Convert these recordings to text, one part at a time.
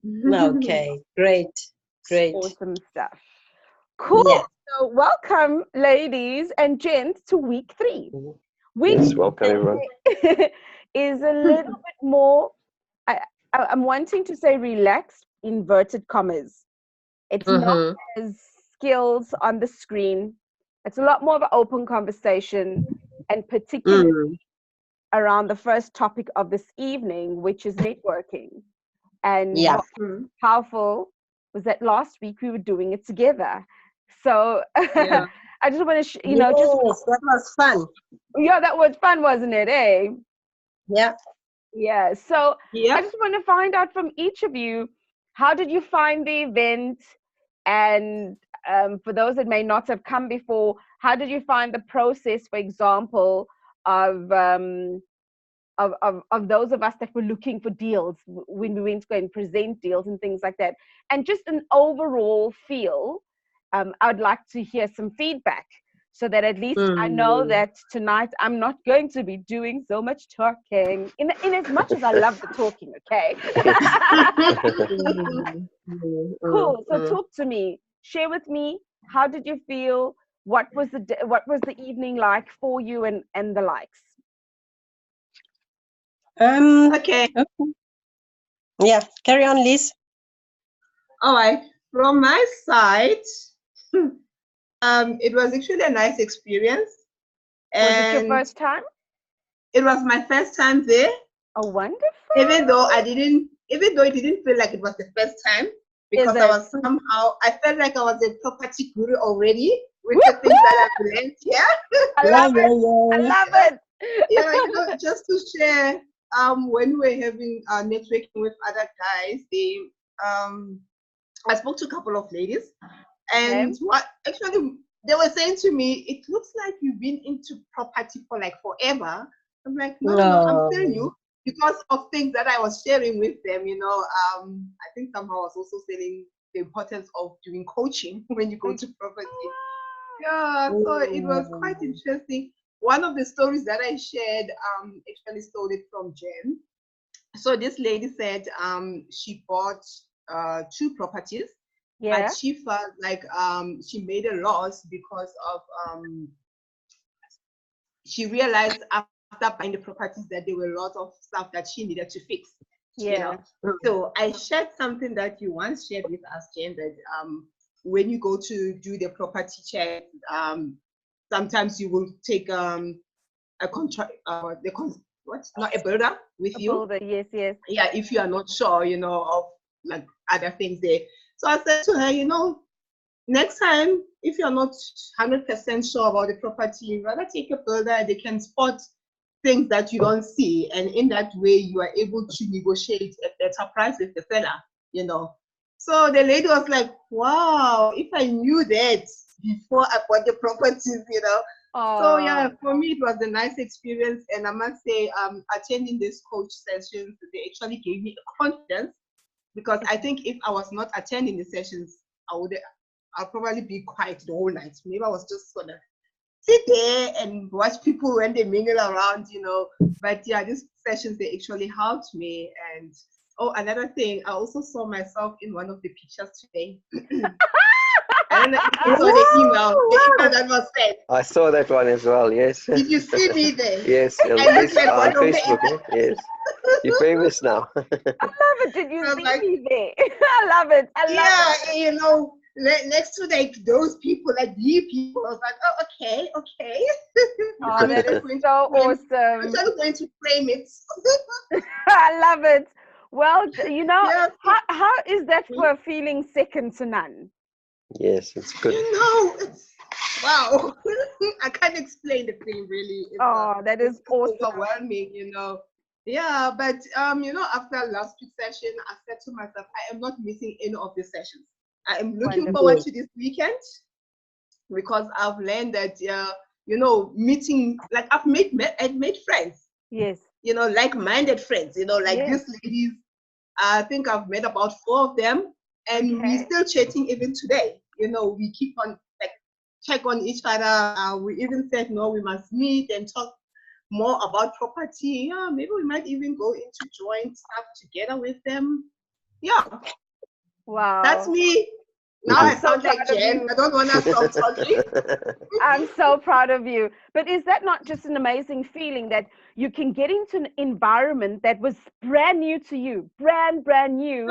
Okay, great, great. Awesome stuff. Cool. Yeah. So welcome, ladies and gents, to week 3. Week Yes, welcome everyone. is a little bit more, I'm wanting to say relaxed, inverted commas. It's not Mm-hmm. as skills on the screen. It's a lot more of an open conversation, and particularly Mm. around the first topic of this evening, which is networking. And Yeah. what was powerful was that last week we were doing it together. So Yeah. I just want to, Yes, that was fun. yeah, that was fun, wasn't it? Eh? Yeah. Yeah. So I Yep. just want to find out from each of you, how did you find the event? And for those that may not have come before, how did you find the process, for example, of of those of us that were looking for deals when we went to go and present deals and things like that, and just an overall feel? I'd like to hear some feedback, so that at least I know Mm. that tonight I'm not going to be doing so much talking, in as much as I love the talking. Okay. Mm, mm, Cool. So mm. talk to me, share with me, how did you feel, what was the evening like for you, and the likes. Okay. Okay. Yeah, carry on, Liz. All right. From my side, it was actually a nice experience, Was it your and first time? it was my first time there. Oh, wonderful. Even though it didn't feel like it was the first time, Is because it? I felt like I was a property guru already with the things Woohoo! that I've learned here. I Yeah, love it. yeah, I yeah. love it. Yeah, just to share, when we're having networking with other guys, um, I spoke to a couple of ladies, Okay. and what actually they were saying to me, it looks like you've been into property for like forever. I'm like, no, no, no, I'm still No. new because of things that I was sharing with them. I think somehow I was also saying the importance of doing coaching when you go Okay. to property. Yeah, so it was quite Mm. interesting. One of the stories that I shared, actually stole it from Jen. So this lady said, she bought 2 properties, but Yeah. she felt like she made a loss because of she realized after buying the properties that there were a lot of stuff that she needed to fix. You know, Yeah. so I shared something that you once shared with us, Jen, that when you go to do the property check, sometimes you will take a contract, what's not a builder with A you. builder. Yes. Yes. Yeah, if you are not sure, of like other things there. So I said to her, next time, if you're not 100% sure about the property, you rather take a builder. They can spot things that you don't see, and in that way, you are able to negotiate a better price with the seller. You know. So the lady was like, "Wow, if I knew that before I bought the properties." So yeah, Oh, for me it was a nice experience, and I must say, attending these coach sessions, they actually gave me confidence, because I think if I was not attending the sessions, I'll probably be quiet the whole night. Maybe I was just gonna sit there and watch people when they mingle around. But yeah, these sessions, they actually helped me. And oh, another thing, I also saw myself in one of the pictures today. I don't know if you saw the email that was sent. I saw that one as well, yes. Did you see me there? Yes, I look like on one of Facebook, them. yes. You're famous now. I love it. Did you I was see like, me there? I love it. I love yeah, it. next to like those people, like the people, I was like, oh, okay, okay. Oh, I'm that just is going to so frame. I'm awesome. just going to frame it. I love it. Well, Yeah. how is that for feeling second to none? Yes, it's good. It's wow. I can't explain the thing really. Oh, that It's is just awesome. overwhelming. Yeah, but after last week's session, I said to myself, I am not missing any of the sessions. I am looking Wonderful. forward Yes. to this weekend, because I've learned that meeting, like I've made friends, Yes. like-minded friends, like Yes. these ladies. I think I've met about 4 of them, and we're Okay. still chatting even today. We keep on like check on each other. We even said no, we must meet and talk more about property. Yeah, maybe we might even go into joint stuff together with them. Yeah, Wow. that's me. Now I I'm so sound like proud of Jen. you. I don't want to stop talking. I'm so proud of you. But is that not just an amazing feeling that you can get into an environment that was brand new to you, brand new,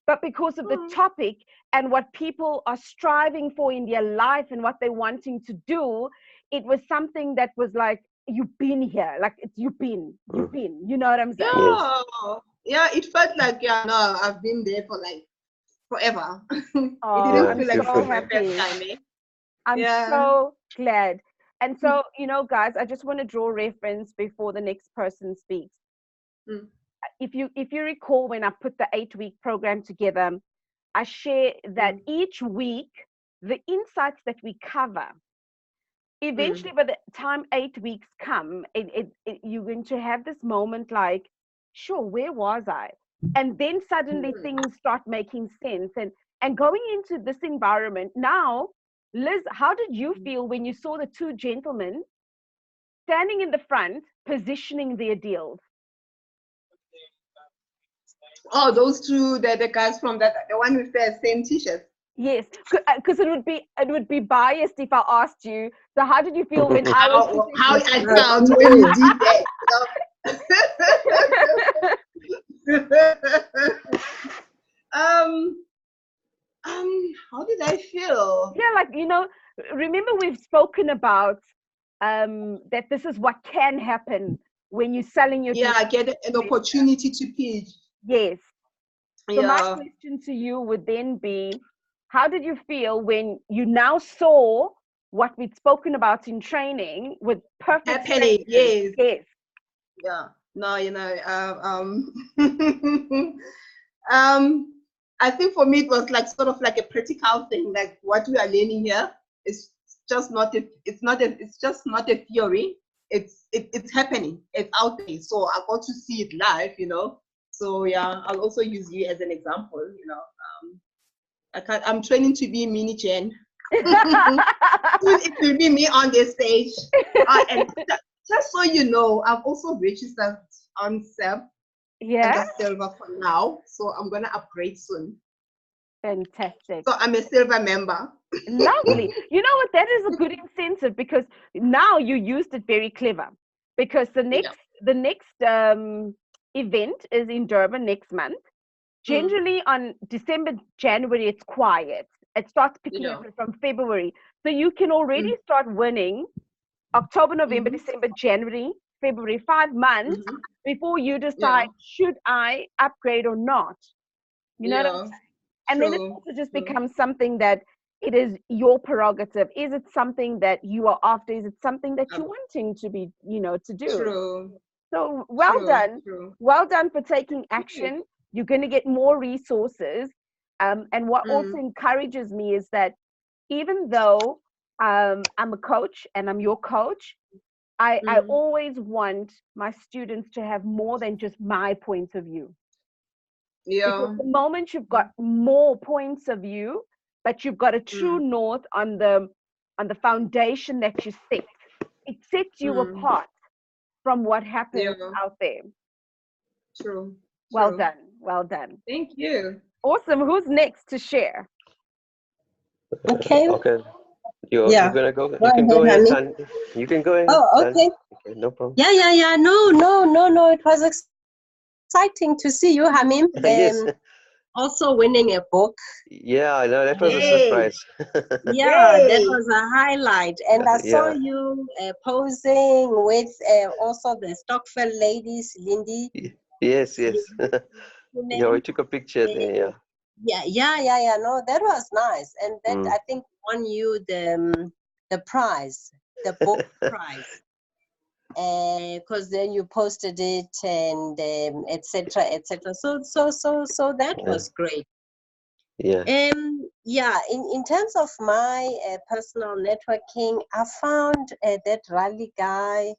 but because of the topic and what people are striving for in their life and what they're wanting to do, it was something that was like, you've been here, like you've been, you know what I'm saying? Yeah, yeah, it felt like, yeah, no, I've been there for like forever. Oh, It didn't I'm feel like so it was my happy. first time, eh? I'm Yeah. so glad. And so, you know, guys, I just want to draw reference before the next person speaks. Mm. If you recall, when I put the 8-week program together, I share that each week, the insights that we cover, eventually by the time 8 weeks come, you're going to have this moment like, sure, where was I? And then suddenly things start making sense. And going into this environment now, Liz, how did you feel when you saw the two gentlemen standing in the front, positioning their deals? Oh, those two, the guys from the one with the same t-shirt. Yes, because it would be biased if I asked you. So how did you feel when I was How I felt when you did that? How did I feel? Yeah, like, you know, remember we've spoken about that this is what can happen when you're selling your Get an opportunity to pitch. Yes. So my question to you would then be, how did you feel when you now saw what we'd spoken about in training with perfect happening? Yes. Yeah. No, you know, I think for me it was like sort of like a practical thing. Like what we are learning here is just not it's just not a theory. It's happening. It's out there. So I got to see it live, you know. So yeah, I'll also use you as an example, you know. I'm training to be mini Jen. It will be me on this stage. And just so you know, I've also registered on SAP and the silver for now. So I'm gonna upgrade soon. Fantastic. So I'm a silver member. Lovely. You know what? That is a good incentive because now you used it very clever. Because the next event is in Durban next month. Generally on December, January, it's quiet. It starts picking up from February. So you can already start winning October, November, December, January, February, 5 months before you decide, should I upgrade or not? You know what I'm saying? And then it also just becomes something that it is your prerogative. Is it something that you are after? Is it something that you're wanting to be, you know, to do? So well done. Well done for taking action. You're going to get more resources. And what also encourages me is that even though I'm a coach and I'm your coach, I always want my students to have more than just my point of view. Because the moment you've got more points of view, but you've got a true north on the foundation that you set, it sets you apart from what happens out there. True. Well done. Well done. Thank you. Awesome. Who's next to share? Okay. You're gonna go. You can go ahead, Tan. You can go ahead. Oh, okay. Okay, no problem. Yeah. No. It was exciting to see you, Hamim. Yes. Also winning a book. Yeah, I know, that was a surprise. Yeah, that was a highlight. And I saw you posing with also the Stockfell ladies, Lindy. Yes. Yeah, we took a picture there. Yeah. No, that was nice. And that I think won you the prize, the book prize. Because then you posted it and etc. So that was great. Yeah. In terms of my personal networking, I found that rally guy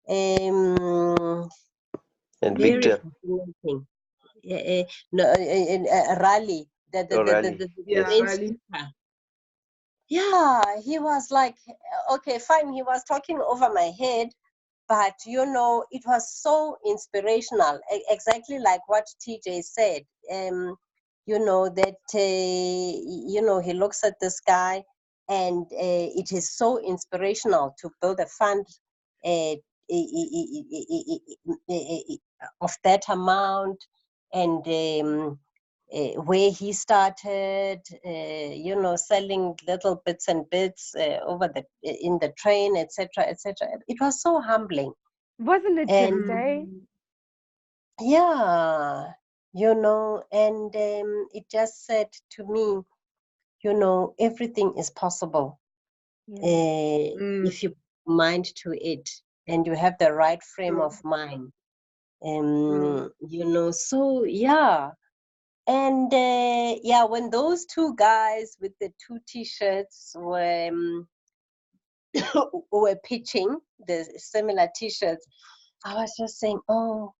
and very Victor. fascinating. Rally, Rally. Yeah, he was like, okay, fine. He was talking over my head, but you know, it was so inspirational. Exactly like what TJ said. you know, that, you know, he looks at this guy, and it is so inspirational to build a fund of that amount, and where he started, you know, selling little bits and bits in the train, etc., etc. It was so humbling. Wasn't it And just, eh? yeah, you know, and it just said to me, you know, everything is possible if you mind to it, and you have the right frame of mind. You know, so yeah. And yeah, when those two guys with the two t-shirts were pitching the similar t-shirts, I was just saying, oh,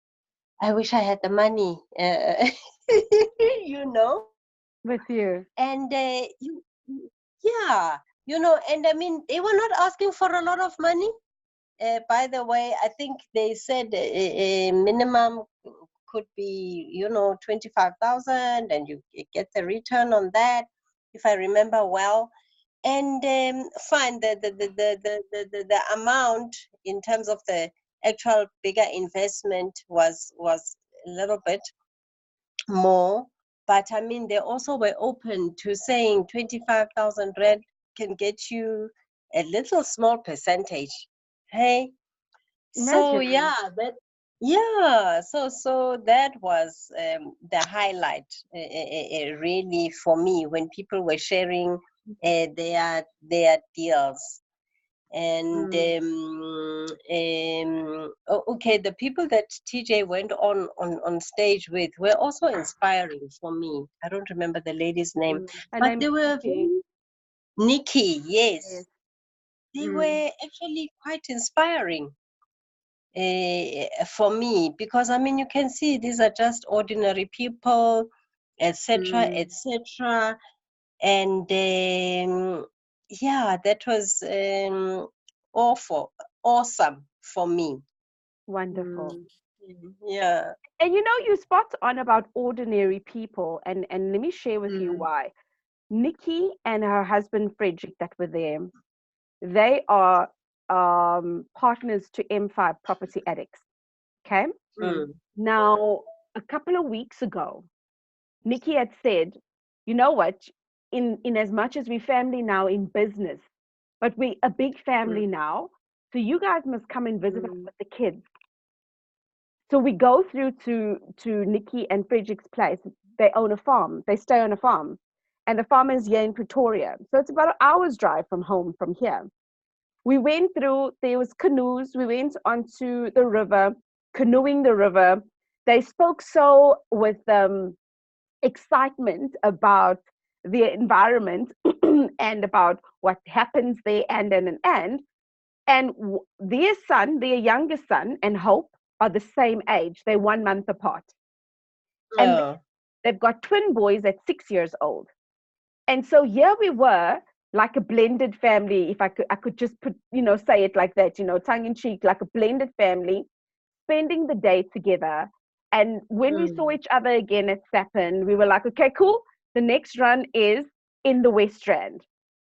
I wish I had the money, you know. With you. And yeah, you know, and I mean, they were not asking for a lot of money. By the way, I think they said a minimum could be, you know, 25,000, and you get the return on that, if I remember well. And fine, the amount in terms of the actual bigger investment was a little bit more, but I mean, they also were open to saying 25,000 rand can get you a little small percentage. Hey, so Imagine. yeah, so that was the highlight, really, for me, when people were sharing their deals. And okay, the people that TJ went on stage with were also inspiring for me. I don't remember the lady's name, Her but name they is were Nikki. Nikki, yes. Yes. They were actually quite inspiring for me, because I mean, you can see these are just ordinary people, etc., etc. And yeah, that was awesome for me. Wonderful. Yeah. And you know, you spot on about ordinary people, and let me share with you why. Nikki and her husband Frederick that were there, they are partners to M5 Property Addicts. Okay. Now, a couple of weeks ago, Nikki had said, you know what, in as much as we family now in business, but we a big family now, so you guys must come and visit us with the kids. So we go through to Nikki and Frederick's place. They own a farm. They stay on a farm. And the farm is here in Pretoria. So it's about an hour's drive from home from here. We went through, there was canoes. We went onto the river, canoeing the river. They spoke so with excitement about the environment and about what happens there and. Their son, their youngest son, and Hope are the same age. They're 1 month apart. And they've got twin boys at 6 years old. And so here we were, like a blended family, if I could just put, say it like that, tongue in cheek, like a blended family, spending the day together. And when we saw each other again at SAPIN, we were like, okay, cool. The next run is in the West Rand.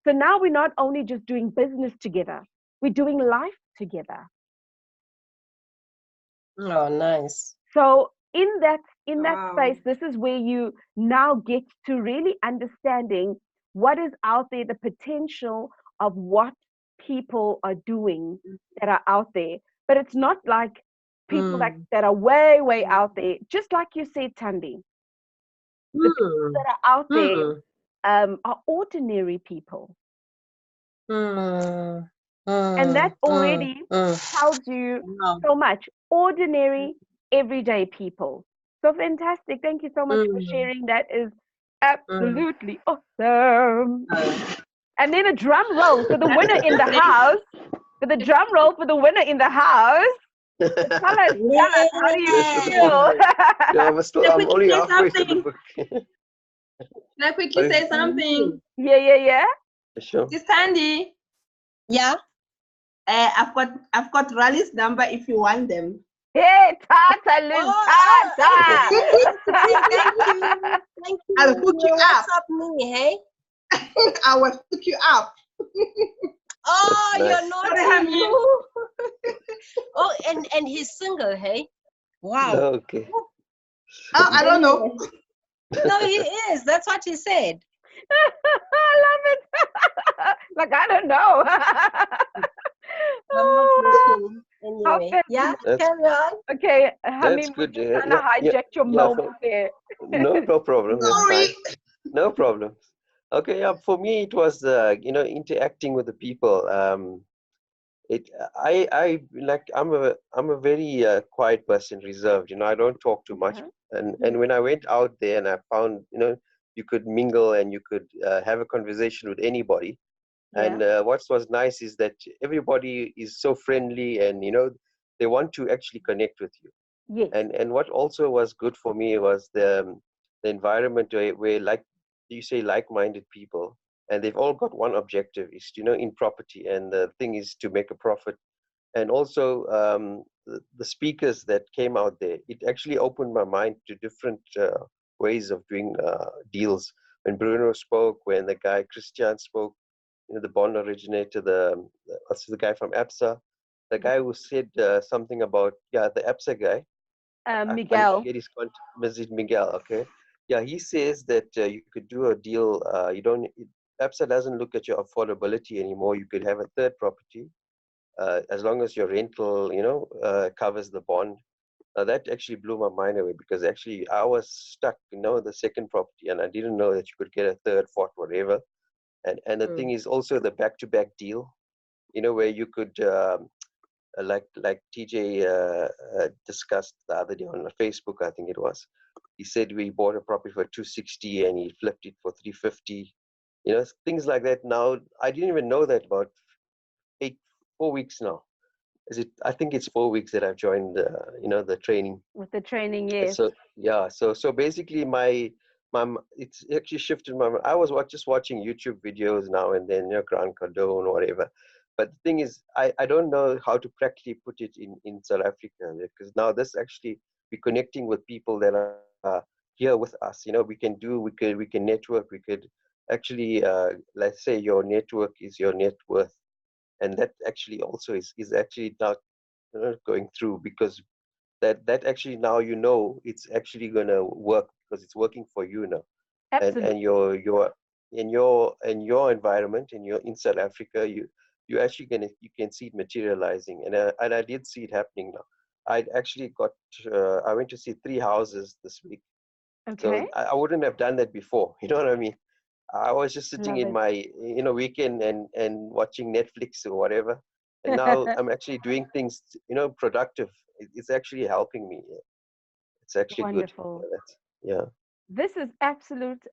So now we're not only just doing business together, we're doing life together. Oh, nice. So in that space, this is where you now get to really understanding what is out there, the potential of what people are doing that are out there. But it's not like people that are way, way out there. Just like you said, Thandi, the people that are out there are ordinary people. And that already tells you so much. Ordinary, everyday people. So fantastic. Thank you so much for sharing. That is absolutely awesome. And then a drum roll for the winner in the house. For the drum roll for the winner in the house. Tell us, how do you feel? Yeah, but still, I'm only halfway through the book. Can I quickly say something? Yeah. Sure. It's Thandi. Yeah. I've got Raleig's number if you want them. Hey, Tata, Liz, Tata. Thank you. Thank you. I'll hook you up. WhatsApp me, hey? I will hook you up. Oh, Nice. you're not Sorry, you. Oh, and he's single, hey? Wow. Okay. Oh, I don't know. No, he is. That's what he said. I love it. Like, I don't know. I'm not looking. Anyway, yeah, That's carry on. Okay, that's Hamim, we good. just Yeah, kind of hijacked your yeah. moment there. No problem. That's Sorry. fine. No problem. Okay, yeah. For me, it was interacting with the people. I like I'm a very quiet person, reserved. I don't talk too much. And when I went out there and I found you could mingle and you could have a conversation with anybody. And what was nice is that everybody is so friendly and they want to actually connect with you. Yes. And what also was good for me was the environment where like you say like-minded people, and they've all got one objective, is in property, and the thing is to make a profit. And also the speakers that came out there, it actually opened my mind to different ways of doing deals. When Bruno spoke, when the guy Christian spoke, the bond originator, the guy from APSA, the guy who said something about the APSA guy. I Miguel. forget his contact. Mrs. Miguel. Okay, yeah, he says that you could do a deal. You don't. APSA doesn't look at your affordability anymore. You could have a third property as long as your rental, covers the bond. That actually blew my mind away, because actually I was stuck, the second property, and I didn't know that you could get a third, fourth, whatever. And the thing is also the back-to-back deal, where you could like TJ discussed the other day on Facebook, I think it was. He said we bought a property for 260 and he flipped it for 350. Things like that. Now I didn't even know that about 4 weeks now. I think it's 4 weeks that I've joined the training. With the training, yes. So yeah, so basically it's actually shifted my. I was just watching YouTube videos now and then, Grant Cardone or whatever. But the thing is, I don't know how to practically put it in South Africa, because now this actually be connecting with people that are here with us. We can network. We could actually let's say your network is your net worth, and that actually also is actually now going through, because that actually now it's actually going to work, because it's working for you now. Absolutely. And your in your environment, in South Africa, you actually you can see it materializing, and I did see it happening now. I actually I went to see 3 houses this week. Okay. So I wouldn't have done that before. You know what I mean? I was just sitting in my weekend and watching Netflix or whatever, and now I'm actually doing things productive. It's actually helping me. It's actually Wonderful. Good. Yeah. This is absolute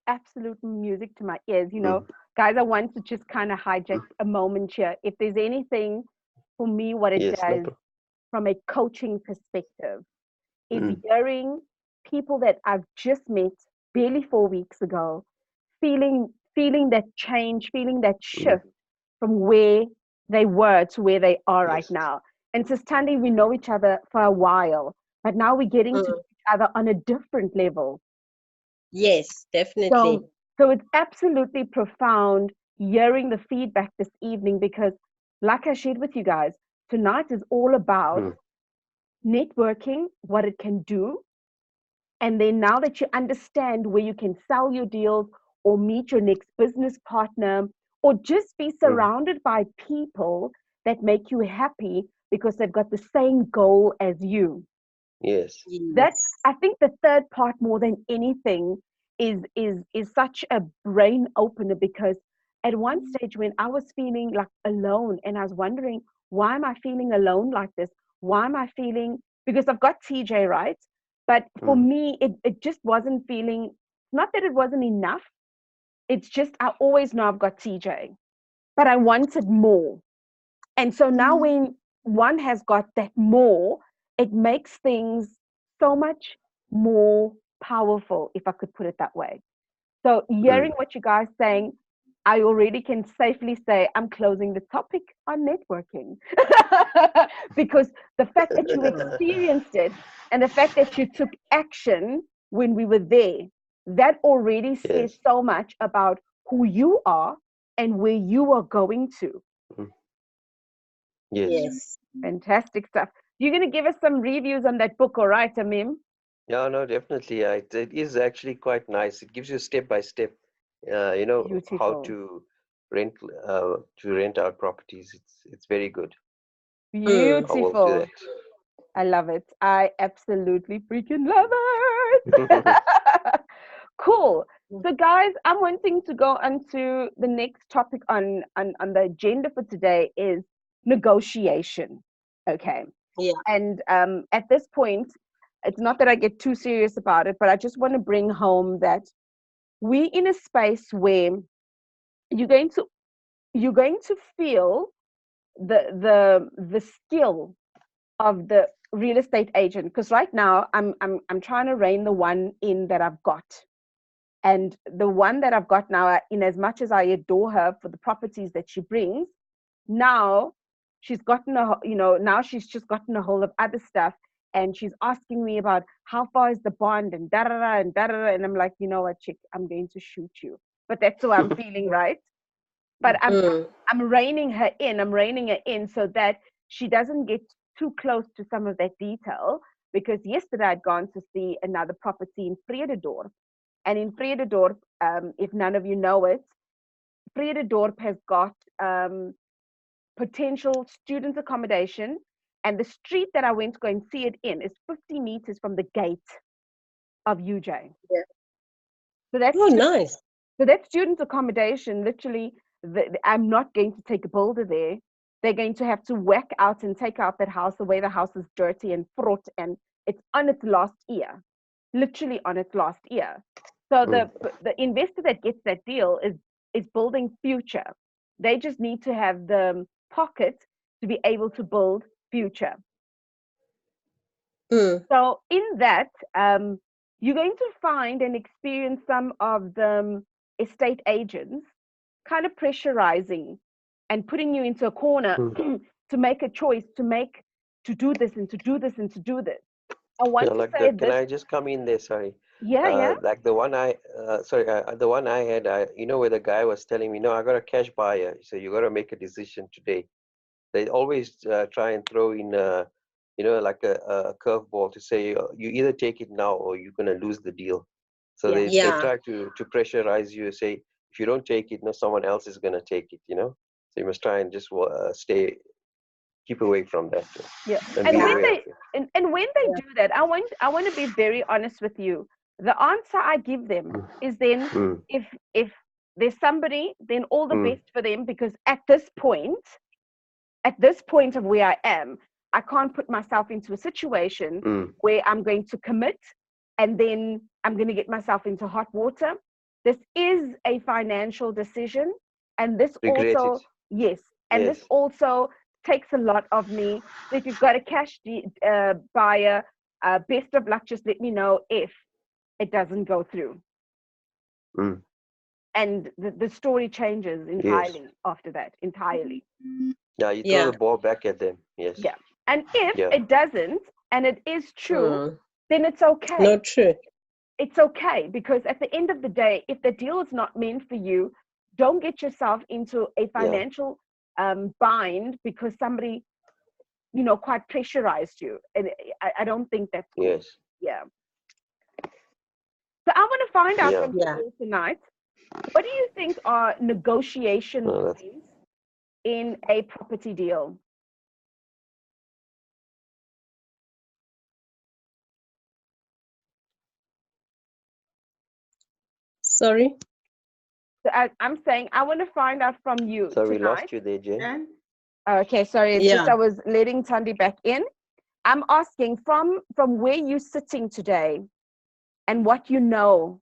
music to my ears. Mm. Guys, I want to just kind of hijack a moment here. If there's anything for me, what it does from a coaching perspective is hearing people that I've just met barely 4 weeks ago, feeling that change, feeling that shift from where they were to where they are right now. And so, Stanley, we know each other for a while, but now we're getting to each other on a different level. Yes, definitely. So it's absolutely profound hearing the feedback this evening, because like I shared with you guys, tonight is all about networking, what it can do. And then now that you understand where you can sell your deals or meet your next business partner, or just be surrounded by people that make you happy because they've got the same goal as you. Yes. That, I think the third part more than anything is such a brain opener, because at one stage when I was feeling like alone, and I was wondering, why am I feeling alone like this? Why am I feeling, because I've got TJ, right? But for me, it just wasn't feeling, not that it wasn't enough. It's just, I always know I've got TJ, but I wanted more. And so now when one has got that more, it makes things so much more powerful, if I could put it that way. So hearing what you guys saying, I already can safely say I'm closing the topic on networking. Because the fact that you experienced it and the fact that you took action when we were there, that already says Yes. so much about who you are and where you are going to. Yes. Yes. Fantastic stuff. You're going to give us some reviews on that book, all right, Amim? Yeah, no, definitely. It is actually quite nice. It gives you step by step, how Beautiful. to rent out properties. It's very good. I will do Beautiful. that. I love it. I absolutely freaking love it. Cool. So, guys, I'm wanting to go on to the next topic on the agenda for today is negotiation. Okay. Yeah. And at this point, it's not that I get too serious about it, but I just want to bring home that we're in a space where you're going to feel the skill of the real estate agent, because right now I'm trying to rein the one in that I've got. And the one that I've got now, in as much as I adore her for the properties that she brings, now she's gotten now she's just gotten a hold of other stuff, and she's asking me about how far is the bond and da da da and da da da, and I'm like, you know what, chick, I'm going to shoot you. But that's how I'm feeling, right? But I'm reining her in. I'm reining her in so that she doesn't get too close to some of that detail. Because yesterday I'd gone to see another property in Vrededorp. And in Vrededorp, if none of you know it, Vrededorp has got potential student accommodation. And the street that I went to go and see it in is 50 meters from the gate of UJ. Yeah. So that's Oh, nice. So that student accommodation, literally, I'm not going to take a builder there. They're going to have to whack out and take out that house the way the house is dirty and fraught, and it's on its last year, literally on its last year. So the investor that gets that deal is building future. They just need to have the pocket to be able to build future. So in that, you're going to find and experience some of the estate agents kind of pressurizing and putting you into a corner to make a choice, to do this and to do this and to do this. I want to Like say can this. I just come in there? Sorry. Yeah. Like the one the one I had, where the guy was telling me, no, I got a cash buyer, so you got to make a decision today. They always try and throw in, like a curveball to say you either take it now or you're gonna lose the deal. So they try to pressurize you, say if you don't take it, no, someone else is gonna take it. So you must try and just keep away from that. Yeah. And And be when aware they of it. and when they do that, I want to be very honest with you. The answer I give them is then if there's somebody, then all the best for them, because at this point of where I am, I can't put myself into a situation where I'm going to commit and then I'm going to get myself into hot water. This is a financial decision, and this Regret also, it. yes, and Yes. this also takes a lot of me. So if you've got a cash buyer, best of luck. Just let me know if it doesn't go through. And the story changes entirely after that, entirely. Yeah, you throw the ball back at them. Yes. Yeah. And if it doesn't, and it is true, then it's okay. Not true. It's okay, because at the end of the day, if the deal is not meant for you, don't get yourself into a financial bind because somebody, quite pressurized you. And I don't think that's cool. Yes. Yeah. So I want to find out from you tonight, what do you think are negotiation points in a property deal? Sorry? So I'm saying I want to find out from you So tonight. we lost you there, Jane. Okay, sorry. It's just I was letting Tandy back in. I'm asking from where you're sitting today and what you know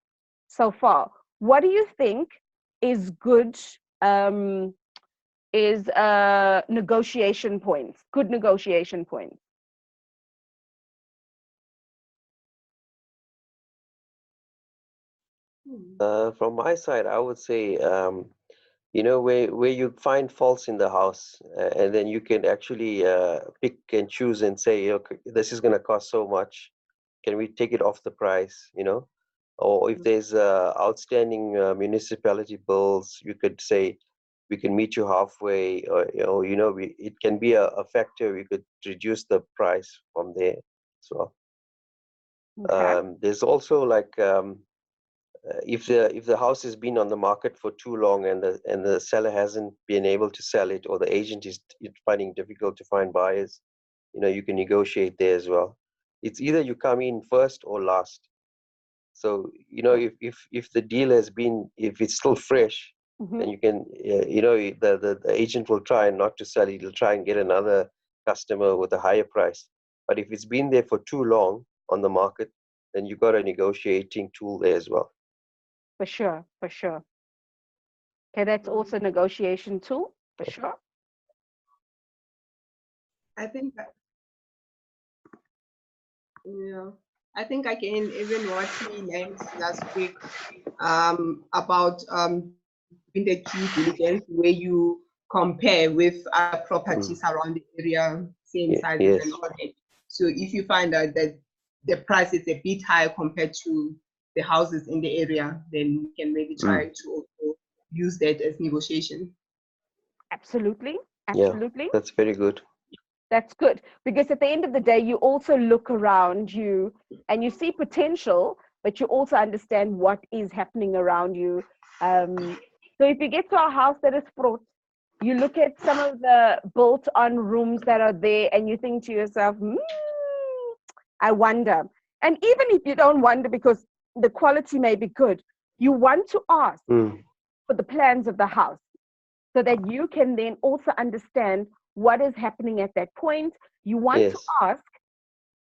so far, what do you think is good negotiation points, good negotiation points? From my side, I would say you know, where you find faults in the house, and then you can actually pick and choose and say, okay, this is going to cost so much. Can we take it off the price? You know, or if there's outstanding municipality bills, you could say we can meet you halfway, or you know, it can be a factor. We could reduce the price from there. So Okay. there's also like if the house has been on the market for too long and the seller hasn't been able to sell it, or the agent is finding it difficult to find buyers, you know, you can negotiate there as well. It's either you come in first or last. So you know, if the deal has been, if it's still fresh, then you can you know, the agent will try not to sell it. He'll try and get another customer with a higher price. But if it's been there for too long on the market, then you've got a negotiating tool there as well. For sure, for sure. Okay, that's also a negotiation tool, for sure. I think, yeah, I think again, even what we learned last week about doing the due diligence, where you compare with other properties around the area, same sizes and all that. So if you find out that the price is a bit higher compared to the houses in the area, then you can maybe try to also use that as negotiation. Absolutely, absolutely. Yeah, that's very good. That's good, because at the end of the day, you also look around you and you see potential, but you also understand what is happening around you. So if you get to a house that is fraught, you look at some of the built-on rooms that are there and you think to yourself, I wonder. And even if you don't wonder because the quality may be good, you want to ask for the plans of the house so that you can then also understand what is happening at that point. You want to ask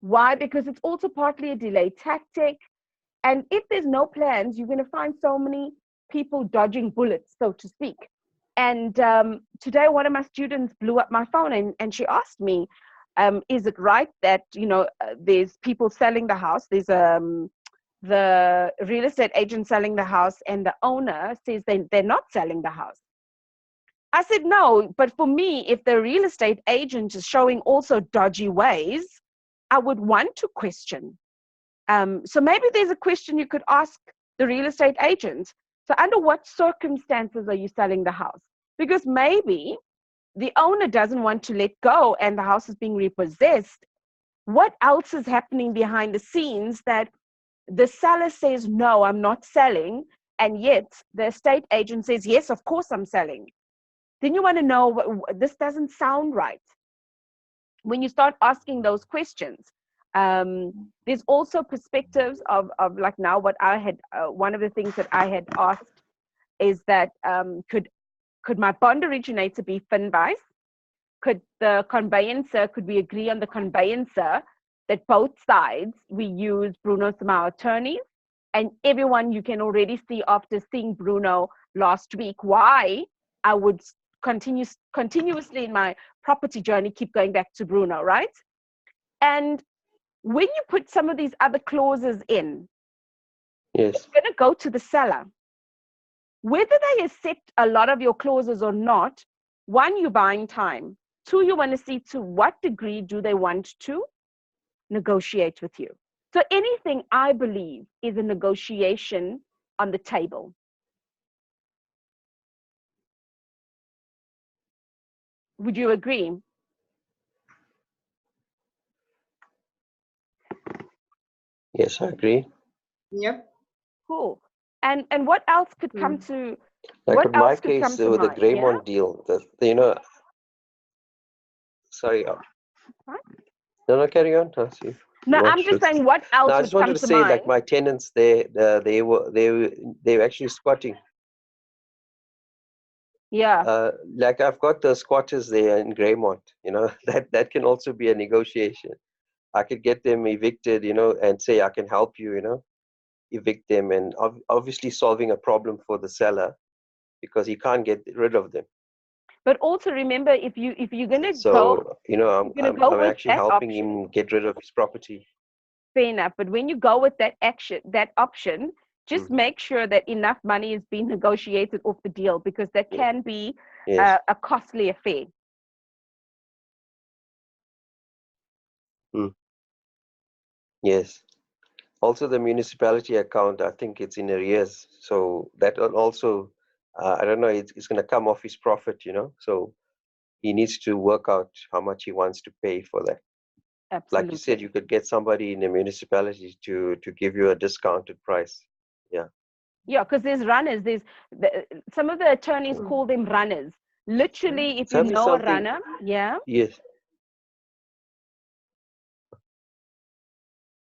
why, because it's also partly a delay tactic. And if there's no plans, you're going to find so many people dodging bullets, so to speak. And today, one of my students blew up my phone and she asked me, is it right that, you know, there's people selling the house? There's the real estate agent selling the house and the owner says they're not selling the house. I said, no, but for me, if the real estate agent is showing also dodgy ways, I would want to question. So maybe there's a question you could ask the real estate agent. So under what circumstances are you selling the house? Because maybe the owner doesn't want to let go and the house is being repossessed. What else is happening behind the scenes that the seller says, no, I'm not selling, and yet the estate agent says, yes, of course I'm selling? Then you want to know, this doesn't sound right. When you start asking those questions, there's also perspectives of like now what I had, one of the things that I had asked is that could my bond originator be Finvice? Could we agree on the conveyancer that both sides, we use Bruno Samar attorneys? And everyone, you can already see after seeing Bruno last week, why I would continuously in my property journey keep going back to Bruno, right? And when you put some of these other clauses in, it's going to go to the seller. Whether they accept a lot of your clauses or not, one, you're buying time. Two, you want to see to what degree do they want to negotiate with you. So anything, I believe, is a negotiation on the table. Would you agree? Yes, I agree. Yep. Cool. And what else could come to like in my case with the Greymont deal, you know, sorry, no, carry on. No, I'm just saying, what else no, I just wanted to say, like my tenants there, they were actually squatting. Yeah. Like I've got the squatters there in Greymont, you know, that can also be a negotiation. I could get them evicted, you know, and say I can help you, you know, evict them, and obviously solving a problem for the seller because he can't get rid of them. But also remember, if you're gonna go, you know, I'm actually helping option, him get rid of his property. Fair enough. But when you go with that option, just make sure that enough money is being negotiated off the deal, because that can be Yes. a costly affair. Yes. Also, the municipality account, I think it's in arrears. So that will also, I don't know, it's going to come off his profit, you know. So he needs to work out how much he wants to pay for that. Absolutely. Like you said, you could get somebody in the municipality to give you a discounted price. Yeah. Yeah, because there's runners. Some of the attorneys call them runners. Literally, if Tell you me know a something. runner, yeah. Yes.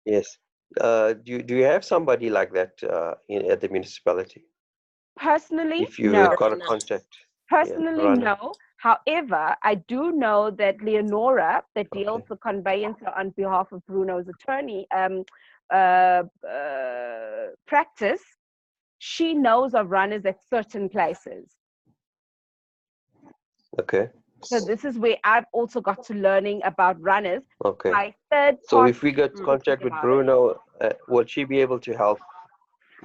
Yes. Do you have somebody like that at the municipality? Personally, If you no. got a contact. Personally, runner. no. However, I do know that Leonora, that deals the conveyancer on behalf of Bruno's attorney, practice, she knows of runners at certain places. Okay. So this is where I've also got to learning about runners. Okay. My third So if we get contact with about Bruno, will she be able to help?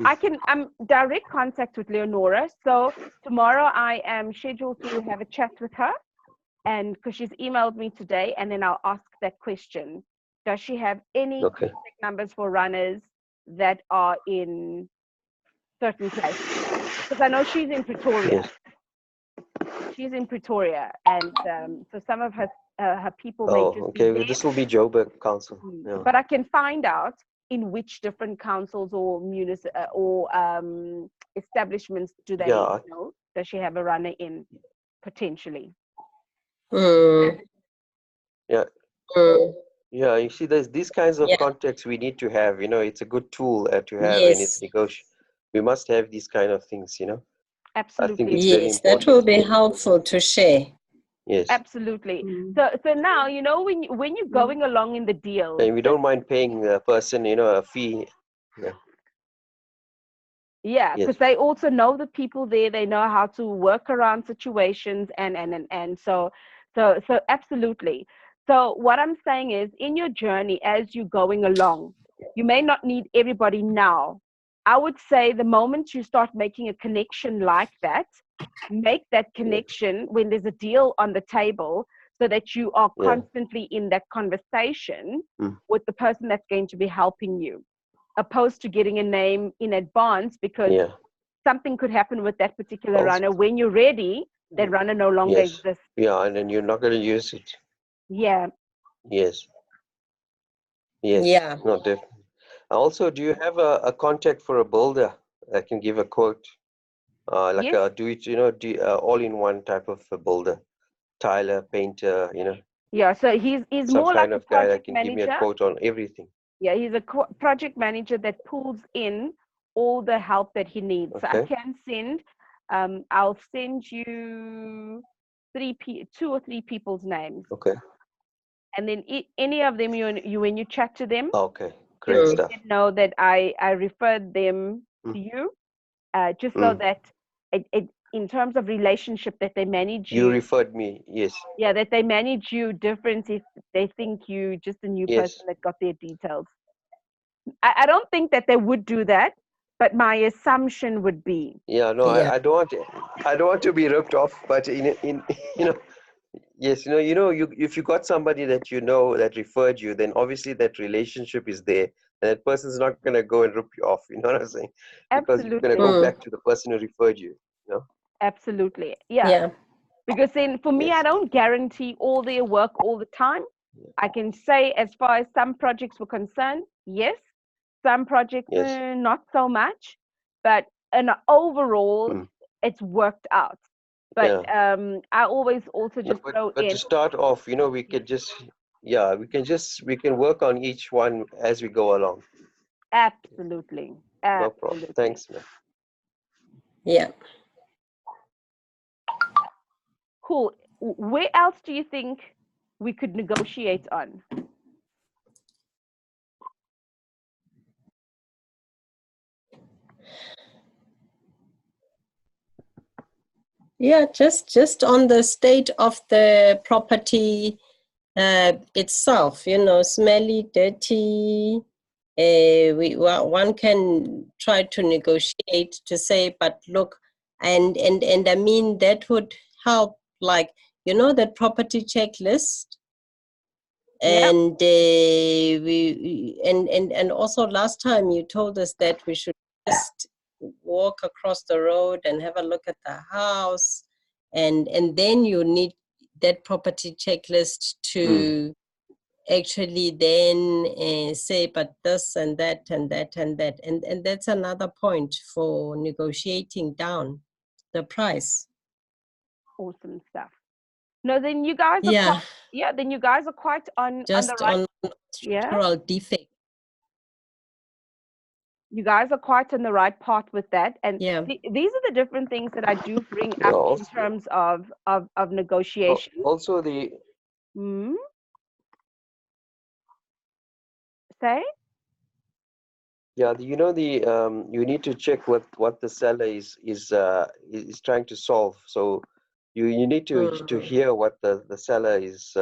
I'm direct contact with Leonora. So tomorrow I am scheduled to have a chat with her, and because she's emailed me today, and then I'll ask that question. Does she have any contact numbers for runners that are in certain places? Because I know she's in Pretoria. Yes. She's in Pretoria, and so some of her people may just be there. This will be Joburg Council. Yeah. But I can find out in which different councils or establishments do they know. Does she have a runner in potentially? Yeah. Yeah, you see, there's these kinds of contacts we need to have. You know, it's a good tool to have in its negotiation. We must have these kind of things. You know. Absolutely. I think it's very important. That will be helpful to share. Yes. Absolutely. So now, you know, when you're going along in the deal, and we don't mind paying the person, you know, a fee. Yeah, because they also know the people there. They know how to work around situations, and so absolutely. So what I'm saying is, in your journey as you're going along, you may not need everybody now. I would say the moment you start making a connection like that, make that connection when there's a deal on the table, so that you are constantly in that conversation with the person that's going to be helping you, opposed to getting a name in advance, because something could happen with that particular runner. When you're ready, that runner no longer exists. Yeah, and then you're not going to use it. Yeah. Yes. Yes. Yeah. No, definitely. Also, do you have a contact for a builder that can give a quote? Like a all-in-one type of a builder, tiler, painter, you know. Yeah, so he's Some more kind like of a guy project that can give me manager. a quote on everything. Yeah, he's a project manager that pulls in all the help that he needs. So I can send, I'll send you 2 or 3 people's names. Okay. And then any of them, when you chat to them, great stuff. Know that I referred them to you, just so that it in terms of relationship, that they manage you. You referred me, yes. Yeah, that they manage you different if they think you just a new person that got their details. I don't think that they would do that, but my assumption would be. Yeah, no, I don't want to be ripped off, but in you know, yes, if you got somebody that you know that referred you, then obviously that relationship is there, and that person's not gonna go and rip you off. You know what I'm saying? Because you're gonna go back to the person who referred you. You know? Absolutely, yeah. Because then, for me, I don't guarantee all their work all the time. I can say, as far as some projects were concerned, yes. Some projects, not so much. But overall, it's worked out. But I always also just throw in. But to start off, we could just, we can work on each one as we go along. Absolutely. No problem. Thanks, man. Yeah. Cool. Where else do you think we could negotiate on? Yeah, just on the state of the property itself, smelly, dirty, one can try to negotiate to say, but look, and I mean that would help, like, you know, that property checklist. Yeah. And and also last time you told us that we should just walk across the road and have a look at the house, and then you need that property checklist to actually then say, but this and that and that and that, and that's another point for negotiating down the price. Awesome stuff. No, then you guys are Yeah, quite, yeah, then you guys are quite on the just right, on yeah. structural defect. You guys are quite on the right path with that. And Yeah. these are the different things that I do bring Yeah, up in also, terms of negotiation. also the Say? yeah, you know, the you need to check what the seller is trying to solve. So you need to hear what the seller is.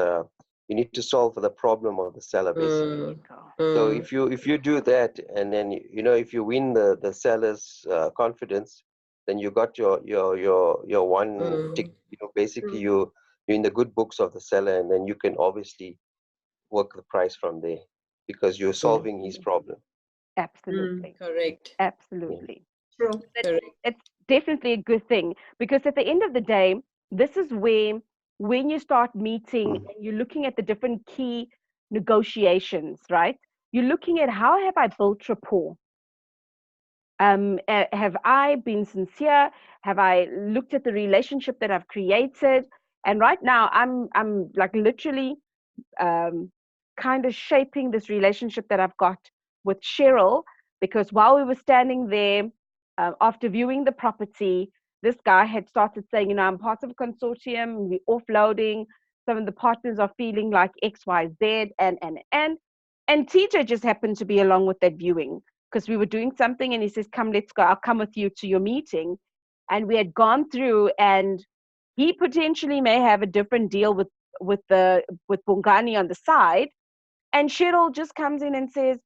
You need to solve the problem of the seller, basically. So if you do that, and then you know, if you win the seller's confidence, then you got your one tick. You know, basically you're in the good books of the seller, and then you can obviously work the price from there because you're solving his problem. Absolutely. Correct. Absolutely. True. It's definitely a good thing, because at the end of the day, this is where, when you start meeting and you're looking at the different key negotiations, right? You're looking at, how have I built rapport? Have I been sincere? Have I looked at the relationship that I've created? And right now, I'm like literally kind of shaping this relationship that I've got with Cheryl, because while we were standing there after viewing the property, this guy had started saying, you know, I'm part of a consortium, we're offloading, some of the partners are feeling like XYZ, and TJ just happened to be along with that viewing, because we were doing something, and he says, come, let's go, I'll come with you to your meeting. And we had gone through, and he potentially may have a different deal with Bongani on the side, and Cheryl just comes in and says,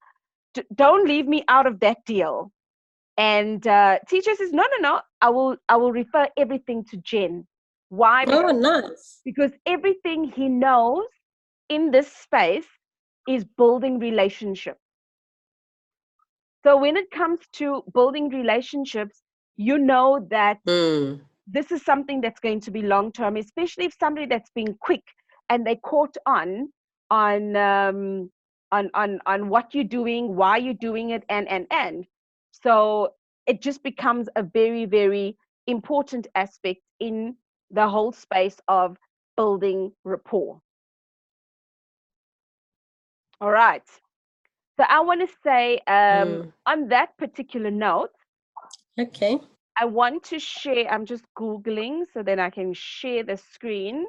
don't leave me out of that deal. And teacher says, no, I will refer everything to Jen. Why? Oh, nice. Because everything he knows in this space is building relationships. So when it comes to building relationships, you know that this is something that's going to be long term, especially if somebody that's been quick and they caught on what you're doing, why you're doing it, and. So it just becomes a very, very important aspect in the whole space of building rapport. All right. So I want to say on that particular note, okay, I want to share, I'm just Googling so then I can share the screen.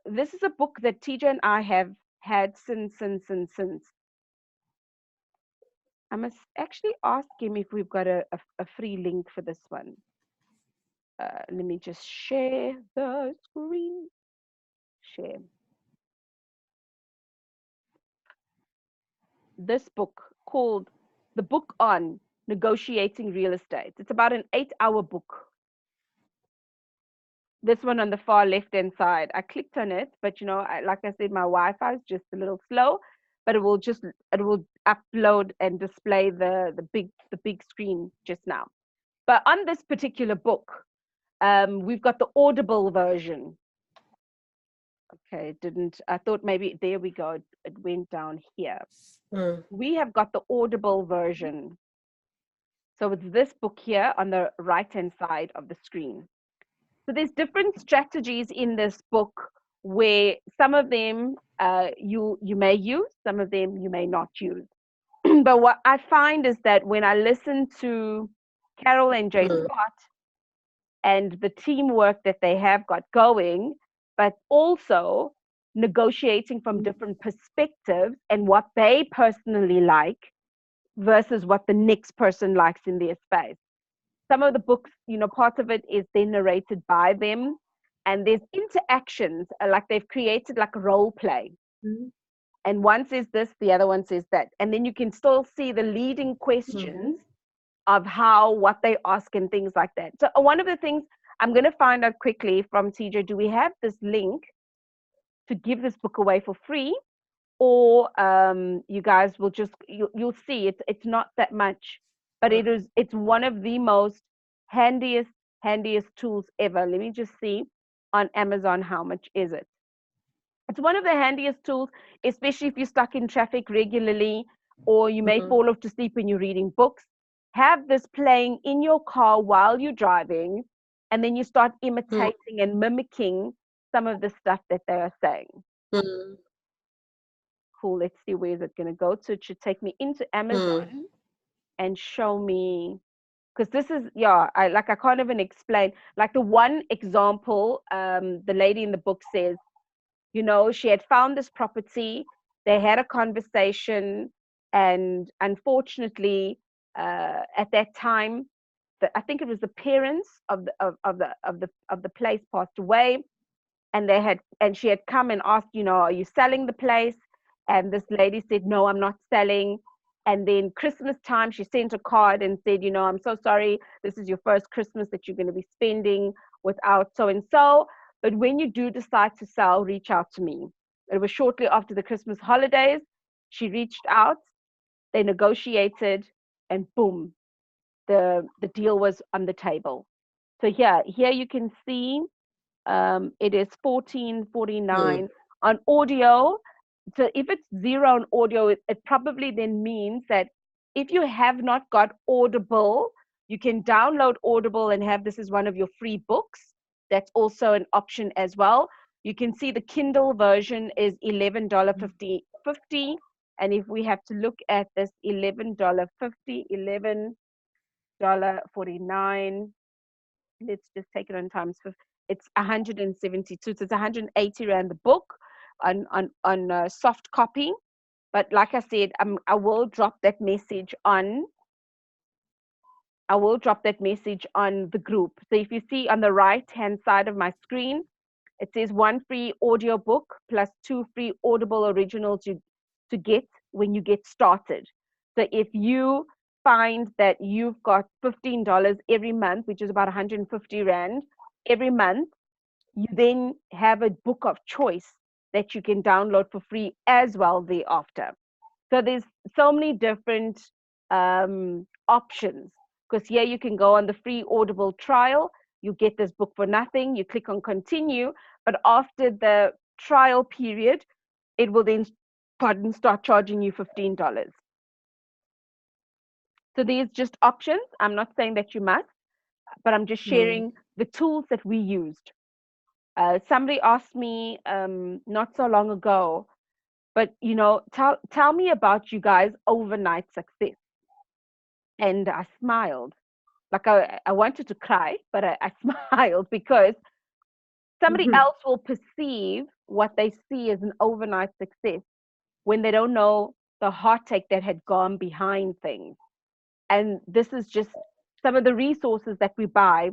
This is a book that TJ and I have had since. I must actually ask him if we've got a free link for this one. Let me just share the screen. Share. This book called The Book on Negotiating Real Estate. It's about an 8-hour book. This one on the far left-hand side. I clicked on it, but you know, like I said, my Wi-Fi is just a little slow, but it will upload and display the big screen just now. But on this particular book, we've got the Audible version. Okay, it didn't. I thought maybe there we go. It went down here. We have got the Audible version. So it's this book here on the right-hand side of the screen. So there's different strategies in this book where some of them you may use, some of them you may not use. But what I find is that when I listen to Carol and Jay Scott and the teamwork that they have got going, but also negotiating from different perspectives and what they personally like versus what the next person likes in their space. Some of the books, you know, part of it is then narrated by them, and there's interactions, like they've created like a role play. And one says this, the other one says that. And then you can still see the leading questions of what they ask and things like that. So one of the things I'm going to find out quickly from TJ, do we have this link to give this book away for free? Or you guys will just, you'll see it's not that much, but it's one of the most handiest tools ever. Let me just see on Amazon, how much is it? It's one of the handiest tools, especially if you're stuck in traffic regularly, or you may fall off to sleep when you're reading books. Have this playing in your car while you're driving, and then you start imitating and mimicking some of the stuff that they are saying. Cool. Let's see, where is it going to go to? It should take me into Amazon and show me, because this is, I can't even explain. Like the one example, the lady in the book says, she had found this property, they had a conversation, and unfortunately, at that time, I think it was the parents of the place passed away, and she had come and asked, are you selling the place? And this lady said, no, I'm not selling. And then Christmas time, she sent a card and said, I'm so sorry, this is your first Christmas that you're going to be spending without so and so. But when you do decide to sell, reach out to me. It was shortly after the Christmas holidays. She reached out, they negotiated, and boom, the deal was on the table. So here you can see it is $14.49 on audio. So if it's zero on audio, it probably then means that if you have not got Audible, you can download Audible and have this as one of your free books. That's also an option as well. You can see the Kindle version is $11.50. And if we have to look at this $11.50, $11.49, let's just take it on times 50. It's 172. So it's 180 Rand the book on soft copy. But like I said, I will drop that message on. I will drop that message on the group. So if you see on the right-hand side of my screen, it says 1 free audio book plus 2 free Audible originals to get when you get started. So if you find that you've got $15 every month, which is about 150 Rand every month, you then have a book of choice that you can download for free as well thereafter. So there's so many different options, because here you can go on the free Audible trial. You get this book for nothing. You click on continue, but after the trial period, it will then start charging you $15. So there's just options. I'm not saying that you must, but I'm just sharing the tools that we used. Somebody asked me not so long ago, but tell me about you guys' overnight success. And I smiled. Like I wanted to cry, but I smiled, because somebody else will perceive what they see as an overnight success when they don't know the heartache that had gone behind things. And this is just some of the resources that we buy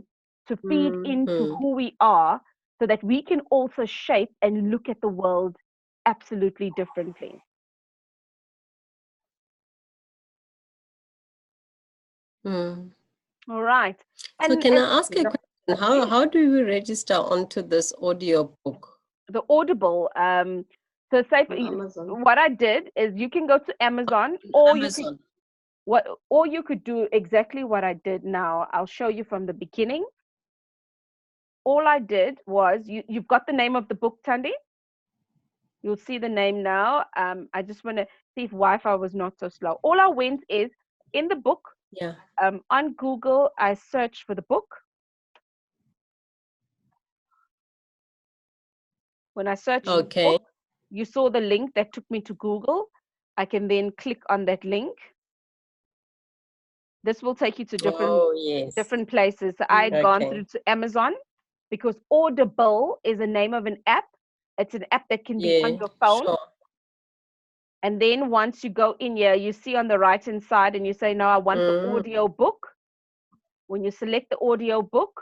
to feed into who we are, so that we can also shape and look at the world absolutely differently. All right. So can I ask a question? How do we register onto this audio book? The Audible. So say what I did is, you can go to Amazon, or you could do exactly what I did now. I'll show you from the beginning. All I did was, you've got the name of the book, Thandi. You'll see the name now. I just want to see if Wi-Fi was not so slow. All I went is in the book. Yeah. On Google, I searched for the book. When I searched the book, you saw the link that took me to Google. I can then click on that link. This will take you to different places. So I had gone through to Amazon, because Audible is the name of an app. It's an app that can be on your phone. Sure. And then once you go in here, you see on the right-hand side, and you say, no, I want the audio book. When you select the audio book,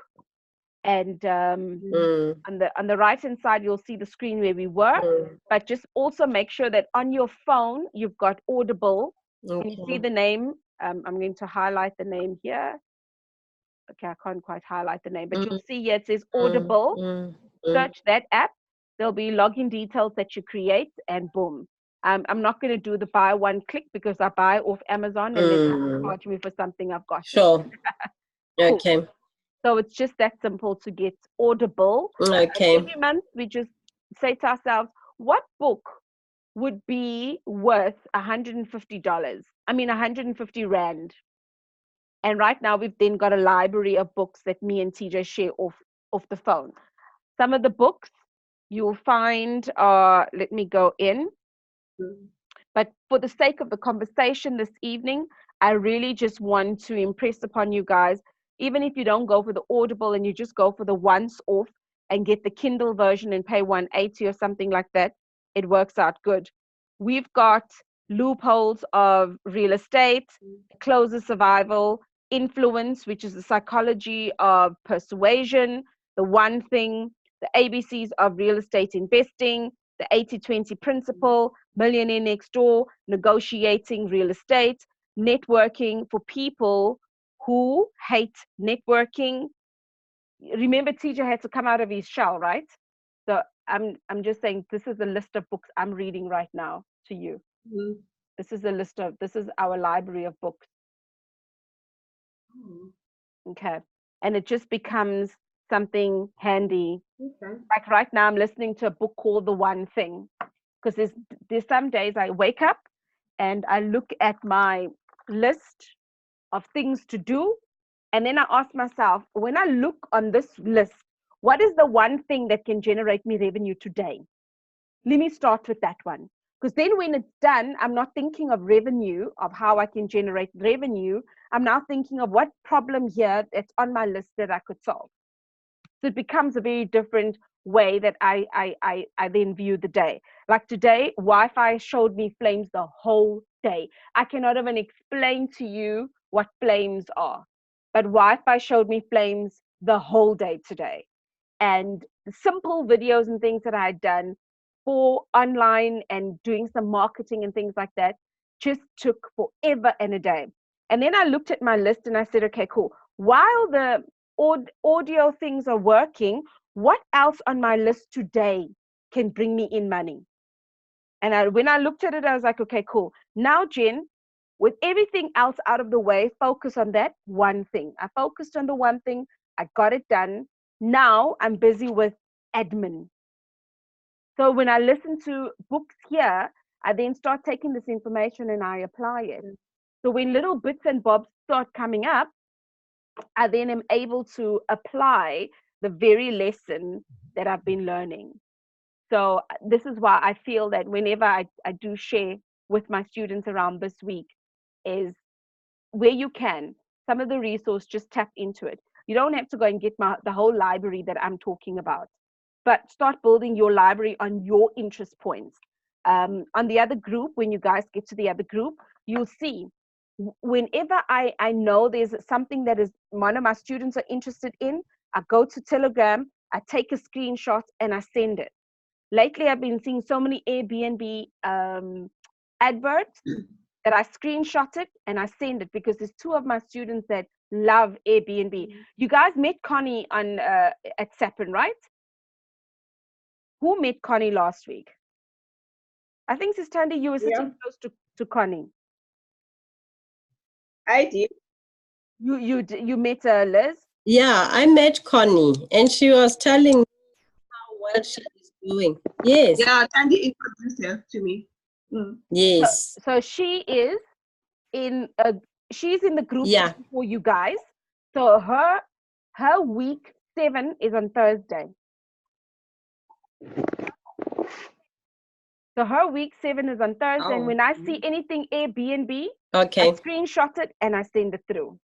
And Mm, on the right hand side, you'll see the screen where we were. mm, But just also make sure that on your phone you've got Audible. Can you see okay. the name? I'm going to highlight the name here. Okay, I can't quite highlight the name, but you'll Mm, see here it says mm, Audible. mm, mm, Search that app. There'll be login details that you create, and boom. I'm not going to do the buy one click because I buy off Amazon and then mm. charge me for something I've got. Sure. Cool. Okay. So it's just that simple to get Audible. Okay. Every month we just say to ourselves, what book would be worth $150? I mean, 150 Rand. And right now we've then got a library of books that me and TJ share off the phone. Some of the books you'll find let me go in. But for the sake of the conversation this evening, I really just want to impress upon you guys, even if you don't go for the Audible and you just go for the once off and get the Kindle version and pay 180 or something like that, it works out good. We've got Loopholes of Real Estate, Closer Survival, Influence, which is the psychology of persuasion, The One Thing, the ABCs of real estate investing, the 80-20 principle, Millionaire Next Door, negotiating real estate, networking for people who hate networking. Remember, TJ had to come out of his shell, right? So I'm just saying this is a list of books I'm reading right now to you. This is our library of books. Okay. And it just becomes something handy. Okay. Like right now I'm listening to a book called The One Thing, because there's some days I wake up and I look at my list of things to do, and then I ask myself, when I look on this list, what is the one thing that can generate me revenue today? Let me start with that one, because then when it's done, I'm not thinking of revenue, of how I can generate revenue. I'm now thinking of what problem here that's on my list that I could solve. So it becomes a very different way that I then view the day. Like today, Wi-Fi showed me flames the whole day. I cannot even explain to you what flames are, but Wi-Fi showed me flames the whole day today. And the simple videos and things that I had done for online and doing some marketing and things like that just took forever and a day. And then I looked at my list and I said, okay, cool. While the audio things are working, what else on my list today can bring me in money? And when I looked at it, I was like, okay, cool. Now, Jen, with everything else out of the way, focus on that one thing. I focused on the one thing. I got it done. Now I'm busy with admin. So when I listen to books here, I then start taking this information and I apply it. So when little bits and bobs start coming up, I then am able to apply the very lesson that I've been learning. So this is why I feel that whenever I do share with my students around this week, is where you can, some of the resource, just tap into it. You don't have to go and get the whole library that I'm talking about, but start building your library on your interest points. On the other group, when you guys get to the other group, you'll see whenever I know there's something that is one of my students are interested in, I go to Telegram, I take a screenshot and I send it. Lately, I've been seeing so many Airbnb adverts that I screenshot it and I send it, because there's two of my students that love Airbnb. You guys met Connie on at SAPIN, right? Who met Connie last week? I think, Sister Tandy, you were sitting close to Connie. I did. You met Liz? Yeah, I met Connie and she was telling me how well she is doing. Yes. Yeah, Tandy introduced her to me. Yes. So she is she's in the group for you guys. So her week 7 is on Thursday. So her week 7 is on Thursday. And when I see anything Airbnb, I screenshot it and I send it through.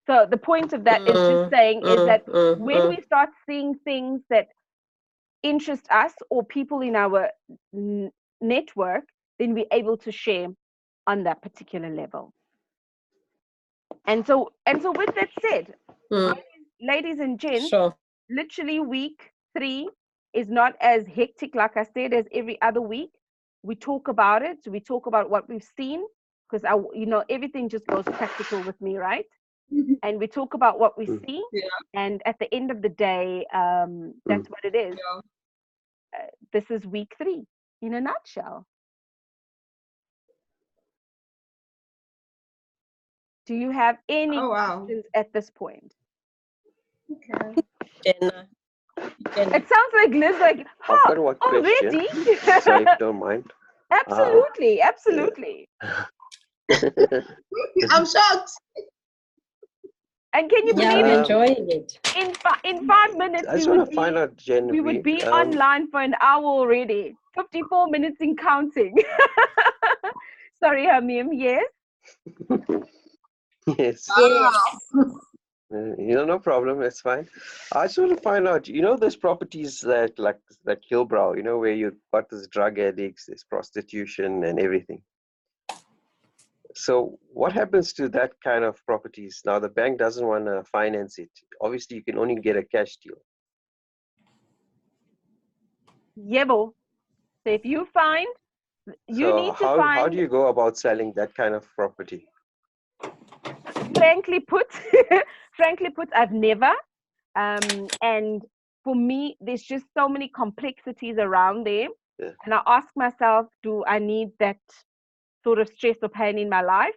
So the point of that is just saying is that when we start seeing things that interest us or people in our network, then we're able to share on that particular level. And so with that said, Mm, ladies and gents, sure. literally week 3 is not as hectic, like I said, as every other week. We talk about it. We talk about what we've seen, because everything just goes practical with me, right? And we talk about what we see. Yeah. And at the end of the day, that's what it is. Yeah. This is week 3 in a nutshell. Do you have any Oh, wow. questions at this point? Okay. Jenna. Jenna. It sounds like Liz, like, I've huh, got one question. already? Sorry if you don't mind. Absolutely, absolutely. I'm shocked. And can you Yeah, believe I'm it? enjoying it. In 5 minutes, I just want to find out, Jen. we would be online for an hour already. 54 minutes in counting. Sorry, Hamim, yes? Yes. No problem. It's fine. I just want to find out. Those properties that like Hillbrow. Where you got this drug addicts, this prostitution, and everything. So what happens to that kind of properties? Now the bank doesn't want to finance it. Obviously, you can only get a cash deal. Yebo. So if you find, you So need to how find, do you go about selling that kind of property? frankly put, I've never. And for me, there's just so many complexities around there. Yeah. And I ask myself, do I need that sort of stress or pain in my life?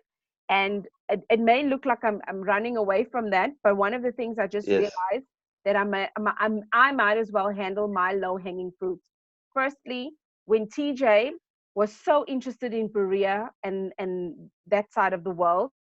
And it may look like I'm running away from that, but one of the things I just Yes. realized that I might as well handle my low-hanging fruits. Firstly, when TJ was so interested in Berea and that side of the world,